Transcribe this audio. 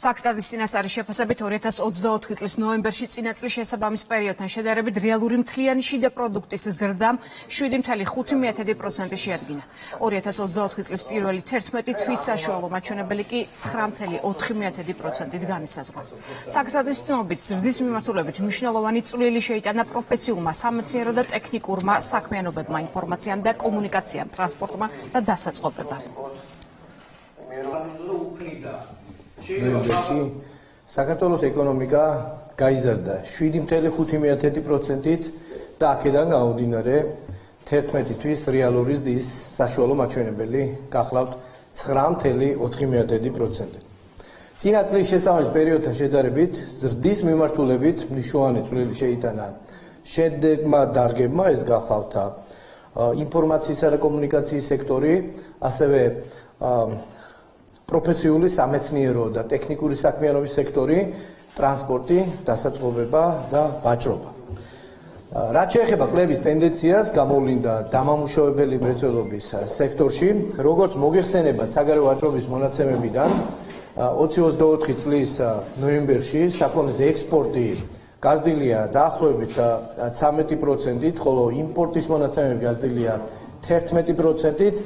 Საქსტატის წინასწარი შეფასებით 2024 წლის ნოემბერში წინა წლის შესაბამის პერიოდთან შედარებით რეალური მთლიანი შიდა პროდუქტის ზრდამ 7.5% შეადგინა. 2024 წლის პირველი 11 თვის საშუალო მაჩვენებელი კი 9.4%-ით განისაზღვრა. საქსტატის ცნობით ზრდის მიმართულებით მნიშვნელოვანი წვლილი შეიტანა პროფესიულმა, სამეცნიერო და ტექნიკურმა საქმიანობებმა, ინფორმაციამ და კომუნიკაციამ, ტრანსპორტმა და დასაწყობებამ. საქართველოს ეკონომიკა გაიზარდა 7.5%-ით და აქედან გამომდინარე 11 თვის რეალური ზრდის საშუალო მაჩვენებელი გახლავთ 9.4%. წინა წლის შესაბამის პერიოდთან შედარებით ზრდის მიმართულებით მნიშვნელოვანი წვლილი შეიტანა შედეგმა დარგებმა, ეს გახლავთ ინფორმაციისა და კომუნიკაციის სექტორი, ასევე პროფესიული, სამეცნიერო და ტექნიკური საქმიანობის სექტორი, ტრანსპორტი, დასაწყობება და ვაჭრობა. რაც შეეხება კლების ტენდენციას, გამოვლინდა დამამუშავებელი მრეწველობის სექტორში, როგორც მოგეხსენებათ საგარეო ვაჭრობის მონაცემებიდან 2024 წლის ნოემბერში საქონლის ექსპორტი გაზრდილია დაახლოებით 13%-ით, ხოლო იმპორტის მონაცემები გაზრდილია 11%-ით.